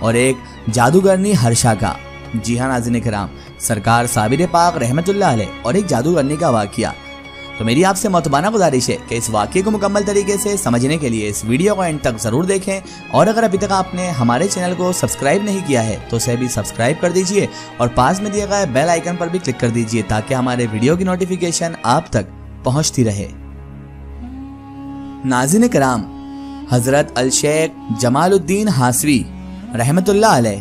اور ایک جادوگرنی ہرشا کا۔ جی ہاں ناظرین کرام، سرکار صابر پاک رحمت اللہ علیہ اور ایک جادوگرنی کا واقعہ۔ تو میری آپ سے محترمانہ گزارش ہے کہ اس واقعے کو مکمل طریقے سے سمجھنے کے لیے اس ویڈیو کو اینڈ تک ضرور دیکھیں، اور اگر ابھی تک آپ نے ہمارے چینل کو سبسکرائب نہیں کیا ہے تو اسے بھی سبسکرائب کر دیجئے اور پاس میں دیے گئے بیل آئیکن پر بھی کلک کر دیجئے تاکہ ہمارے ویڈیو کی نوٹیفیکیشن آپ تک پہنچتی رہے۔ ناظرین کرام، حضرت الشیخ جمال الدین ہاسوی رحمت اللہ علیہ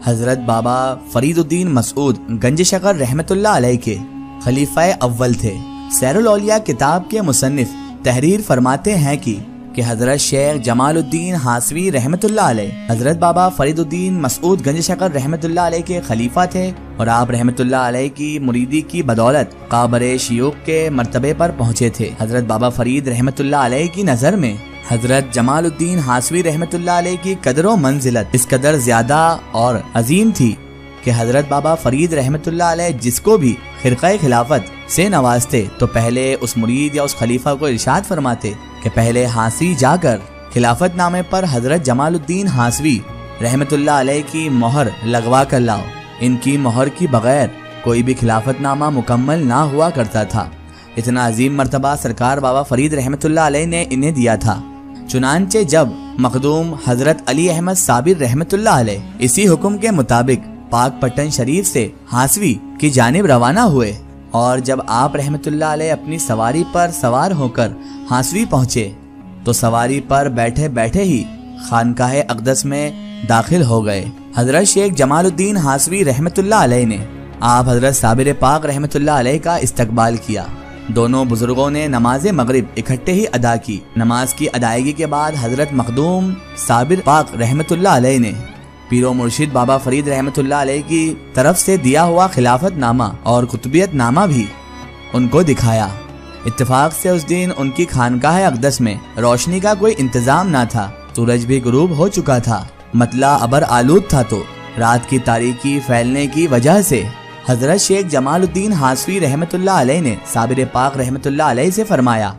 حضرت بابا فرید الدین مسعود گنج شکر رحمت اللہ علیہ کے خلیفہ اول تھے۔ سیر الاولیاء کتاب کے مصنف تحریر فرماتے ہیں کہ حضرت شیخ جمال الدین ہاسوی رحمت اللہ علیہ حضرت بابا فرید الدین مسعود گنج شکر رحمت اللہ علیہ کے خلیفہ تھے، اور آپ رحمت اللہ علیہ کی مریدی کی بدولت قابر شیوخ کے مرتبے پر پہنچے تھے۔ حضرت بابا فرید رحمت اللہ علیہ کی نظر میں حضرت جمال الدین ہاسوی رحمت اللہ علیہ کی قدر و منزلت اس قدر زیادہ اور عظیم تھی کہ حضرت بابا فرید رحمت اللہ علیہ جس کو بھی خرقہ خلافت سے نوازتے تو پہلے اس مرید یا اس خلیفہ کو ارشاد فرماتے کہ پہلے ہاسوی جا کر خلافت نامے پر حضرت جمال الدین ہاسوی رحمت اللہ علیہ کی مہر لگوا کر لاؤ۔ ان کی مہر کی بغیر کوئی بھی خلافت نامہ مکمل نہ ہوا کرتا تھا۔ اتنا عظیم مرتبہ سرکار بابا فرید رحمت اللہ علیہ نے انہیں دیا تھا۔ چنانچہ جب مخدوم حضرت علی احمد صابر رحمت اللہ علیہ اسی حکم کے مطابق پاک پٹن شریف سے ہاسوی کی جانب روانہ ہوئے، اور جب آپ رحمت اللہ علیہ اپنی سواری پر سوار ہو کر ہاسوی پہنچے تو سواری پر بیٹھے بیٹھے ہی خانقاہ اقدس میں داخل ہو گئے۔ حضرت شیخ جمال الدین ہاسوی رحمت اللہ علیہ نے آپ حضرت صابر پاک رحمت اللہ علیہ کا استقبال کیا۔ دونوں بزرگوں نے نماز مغرب اکٹھے ہی ادا کی۔ نماز کی ادائیگی کے بعد حضرت مخدوم صابر پاک رحمت اللہ علیہ نے پیر و مرشد بابا فرید رحمت اللہ علیہ کی طرف سے دیا ہوا خلافت نامہ اور قطبیت نامہ بھی ان کو دکھایا۔ اتفاق سے اس دن ان کی خانقاہ اقدس میں روشنی کا کوئی انتظام نہ تھا، سورج بھی غروب ہو چکا تھا، مطلع ابر آلود تھا، تو رات کی تاریکی پھیلنے کی وجہ سے حضرت شیخ جمال الدین ہاسوی رحمت اللہ علیہ نے صابر پاک رحمت اللہ علیہ سے فرمایا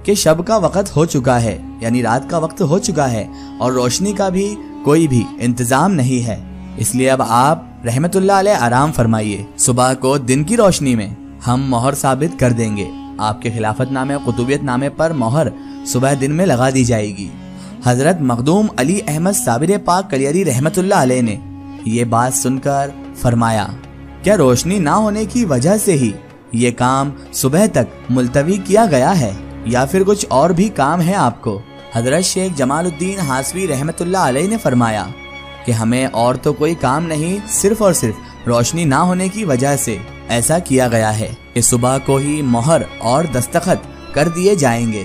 کہ شب کا وقت ہو چکا ہے، یعنی رات کا وقت ہو چکا ہے، اور روشنی کا بھی کوئی بھی انتظام نہیں ہے، اس لیے اب آپ رحمت اللہ علیہ آرام فرمائیے۔ صبح کو دن کی روشنی میں ہم مہر ثابت کر دیں گے، آپ کے خلافت نامے اور قطوبیت نامے پر مہر صبح دن میں لگا دی جائے گی۔ حضرت مخدوم علی احمد صابر پاک کلیری رحمت اللہ علیہ نے یہ بات سن کر فرمایا، کیا روشنی نہ ہونے کی وجہ سے ہی یہ کام صبح تک ملتوی کیا گیا ہے، یا پھر کچھ اور بھی کام ہے آپ کو؟ حضرت شیخ جمال الدین ہاسوی رحمت اللہ علیہ نے فرمایا کہ ہمیں اور تو کوئی کام نہیں، صرف اور صرف روشنی نہ ہونے کی وجہ سے ایسا کیا گیا ہے کہ صبح کو ہی مہر اور دستخط کر دیے جائیں گے۔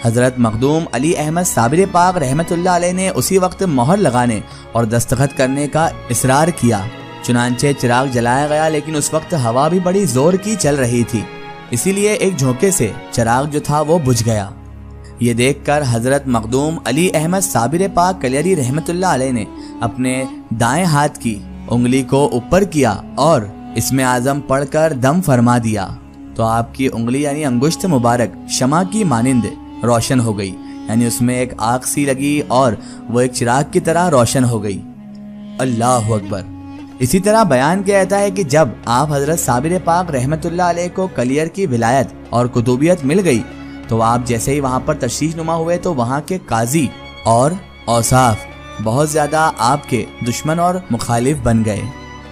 حضرت مخدوم علی احمد صابر پاک رحمت اللہ علیہ نے اسی وقت مہر لگانے اور دستخط کرنے کا اصرار کیا۔ چنانچہ چراغ جلایا گیا، لیکن اس وقت ہوا بھی بڑی زور کی چل رہی تھی، اسی لیے ایک جھونکے سے چراغ جو تھا وہ بجھ گیا۔ یہ دیکھ کر حضرت مخدوم علی احمد صابر پاک کلیری رحمت اللہ علیہ نے اپنے دائیں ہاتھ کی انگلی کو اوپر کیا اور اسم اعظم پڑھ کر دم فرما دیا، تو آپ کی انگلی یعنی انگشت مبارک شمع کی مانند روشن ہو گئی، یعنی اس میں ایک آگ سی لگی اور وہ ایک چراغ کی طرح روشن ہو گئی۔ اللہ اکبر۔ اسی طرح بیان کیا جاتا ہے کہ جب آپ حضرت صابر پاک رحمت اللہ علیہ کو کلیر کی ولایت اور قطوبیت مل گئی تو آپ جیسے ہی وہاں پر تشریف نما ہوئے تو وہاں کے قاضی اور اوصاف بہت زیادہ آپ کے دشمن اور مخالف بن گئے۔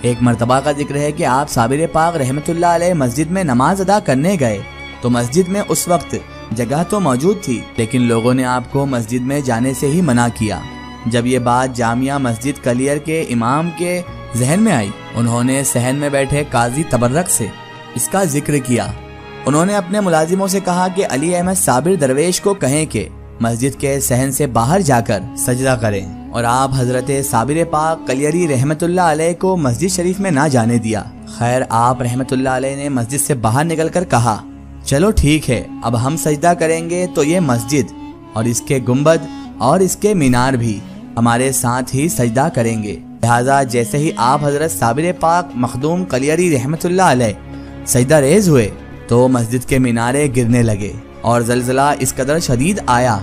ایک مرتبہ کا ذکر ہے کہ آپ صابر پاک رحمت اللہ علیہ مسجد میں نماز ادا کرنے گئے تو مسجد میں اس وقت جگہ تو موجود تھی، لیکن لوگوں نے آپ کو مسجد میں جانے سے ہی منع کیا۔ جب یہ بات جامعہ مسجد کلیر کے امام کے ذہن میں آئی، انہوں نے صحن میں بیٹھے قاضی تبرک سے اس کا ذکر کیا۔ انہوں نے اپنے ملازموں سے کہا کہ علی احمد صابر درویش کو کہیں کہ مسجد کے صحن سے باہر جا کر سجدہ کریں، اور آپ حضرت صابر پاک کلیری رحمت اللہ علیہ کو مسجد شریف میں نہ جانے دیا۔ خیر، آپ رحمت اللہ علیہ نے مسجد سے باہر نکل کر کہا، چلو ٹھیک ہے، اب ہم سجدہ کریں گے تو یہ مسجد اور اس کے گنبد اور اس کے مینار بھی ہمارے ساتھ ہی سجدہ کریں گے۔ لہذا جیسے ہی آپ حضرت صابر پاک مخدوم کلیری رحمت اللہ علیہ سجدہ ریز ہوئے تو مسجد کے مینارے گرنے لگے اور زلزلہ اس قدر شدید آیا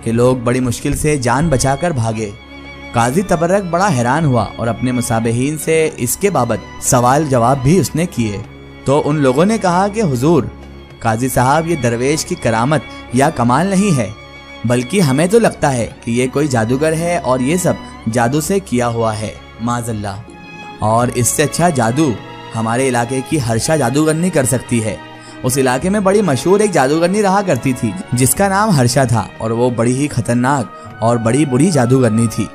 کہ لوگ بڑی مشکل سے جان بچا کر بھاگے۔ قاضی تبرک بڑا حیران ہوا اور اپنے مصابہین سے اس کے بابت سوال جواب بھی اس نے کیے، تو ان لوگوں نے کہا کہ حضور قاضی صاحب، یہ درویش کی کرامت یا کمال نہیں ہے، بلکہ ہمیں تو لگتا ہے کہ یہ کوئی جادوگر ہے اور یہ سب جادو سے کیا ہوا ہے، معاذ اللہ، اور اس سے اچھا جادو ہمارے علاقے کی ہرشا جادوگرنی کر سکتی ہے۔ اس علاقے میں بڑی مشہور ایک جادوگرنی رہا کرتی تھی جس کا نام ہرشا تھا، اور وہ بڑی ہی خطرناک اور بڑی بری جادوگرنی تھی۔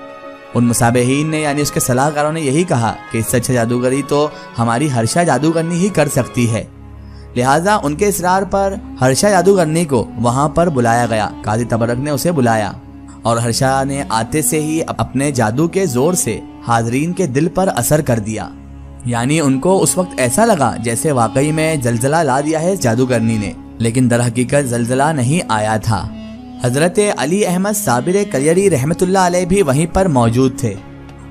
ان مصابہین نے یعنی اس کے صلاح کاروں نے یہی کہا کہ اس سے اچھا جادوگری تو ہماری ہرشا جادوگرنی ہی کر سکتی ہے، لہٰذا ان کے اصرار پر ہرشا جادوگرنی کو وہاں پر بلایا گیا۔ قاضی تبرک نے اسے بلایا اور ہرشا نے آتے سے ہی اپنے جادو کے زور سے حاضرین کے دل پر اثر کر دیا، یعنی ان کو اس وقت ایسا لگا جیسے واقعی میں زلزلہ لا دیا ہے جادوگرنی نے، لیکن در حقیقت زلزلہ نہیں آیا تھا۔ حضرت علی احمد صابر کلیری رحمت اللہ علیہ بھی وہیں پر موجود تھے۔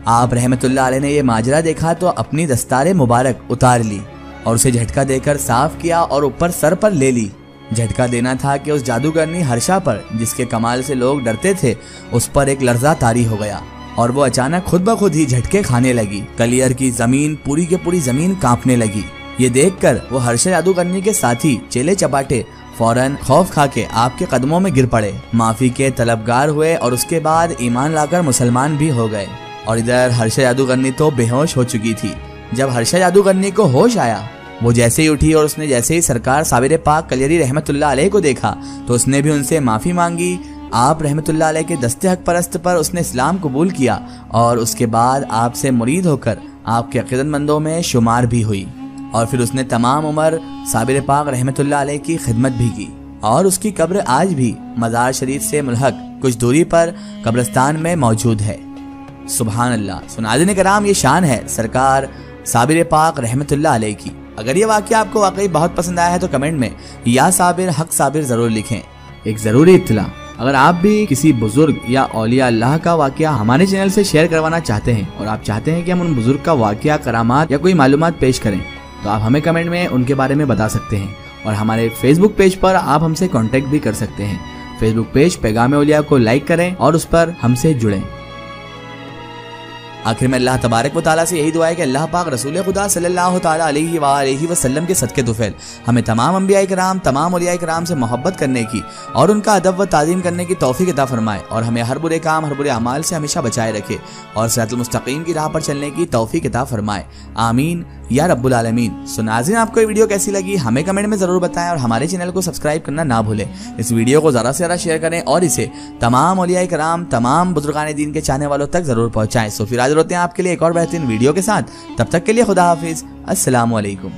آپ رحمت اللہ علیہ نے یہ ماجرا دیکھا تو اپنی دستار مبارک اتار لی اور اسے جھٹکا دے کر صاف کیا اور اوپر سر پر لے لی۔ جھٹکا دینا تھا کہ اس جادوگرنی ہرشا پر، جس کے کمال سے لوگ ڈرتے تھے، اس پر ایک لرزہ طاری ہو گیا اور وہ اچانک خود بخود ہی جھٹکے کھانے لگی۔ کلیر کی زمین پوری کے پوری زمین کانپنے لگی۔ یہ دیکھ کر وہ ہرشا جادوگرنی کے ساتھی چیلے چپاٹے فوراً خوف کھا کے آپ کے قدموں میں گر پڑے، معافی کے طلبگار ہوئے اور اس کے بعد ایمان لا کر مسلمان بھی ہو گئے۔ اور ادھر ہرشا جادوگرنی تو بے ہوش ہو چکی تھی۔ جب ہرشا جادوگرنی کو ہوش آیا، وہ جیسے ہی اٹھی اور اس نے جیسے ہی سرکار صابر پاک کلیری رحمت اللہ علیہ کو دیکھا تو اس نے بھی ان سے معافی مانگی۔ آپ رحمت اللہ علیہ کے دستے حق پرست پر اس نے اسلام قبول کیا اور اس کے بعد آپ سے مرید ہو کر آپ کے عقیدت مندوں میں شمار بھی ہوئی، اور پھر اس نے تمام عمر صابر پاک رحمت اللہ علیہ کی خدمت بھی کی، اور اس کی قبر آج بھی مزار شریف سے ملحق کچھ دوری پر قبرستان میں موجود ہے۔ سبحان اللہ۔ ناظرین کرام، یہ شان ہے سرکار صابر پاک رحمت اللہ علیہ کی۔ اگر یہ واقعہ آپ کو واقعی بہت پسند آیا ہے تو کمنٹ میں یا صابر حق صابر ضرور لکھیں۔ ایک ضروری اطلاع، اگر آپ بھی کسی بزرگ یا اولیاء اللہ کا واقعہ ہمارے چینل سے شیئر کروانا چاہتے ہیں اور آپ چاہتے ہیں کہ ہم ان بزرگ کا واقعہ، کرامات یا کوئی معلومات پیش کریں، تو آپ ہمیں کمنٹ میں ان کے بارے میں بتا سکتے ہیں، اور ہمارے فیس بک پیج پر آپ ہم سے کانٹیکٹ بھی کر سکتے ہیں۔ فیس بک پیج پیغام اولیاء کو لائک کریں اور اس پر ہم سے جڑیں۔ آخر میں اللہ تبارک و تعالیٰ سے یہی دعا ہے کہ اللہ پاک رسول خدا صلی اللہ تعالیٰ علیہ وآلہ وسلم کے صدقے طفیل ہمیں تمام انبیاء کرام، تمام اولیاء کرام سے محبت کرنے کی اور ان کا ادب و تعظیم کرنے کی توفیق عطا فرمائے، اور ہمیں ہر برے کام، ہر برے اعمال سے ہمیشہ بچائے رکھے اور صراط المستقیم کی راہ پر چلنے کی توفیق عطا فرمائے، آمین یا رب العالمین۔ ناظرین، آپ کو یہ ویڈیو کیسی لگی ہمیں کمنٹ میں ضرور بتائیں، اور ہمارے چینل کو سبسکرائب کرنا نہ بھولیں۔ اس ویڈیو کو زیادہ سے زیادہ شیئر کریں اور اسے تمام اولیاء کرام، تمام بزرگان دین کے چاہنے والوں تک ضرور پہنچائیں۔ پھر حاضر ہوتے ہیں آپ کے لیے ایک اور بہترین ویڈیو کے ساتھ، تب تک کے لیے خدا حافظ، السلام علیکم۔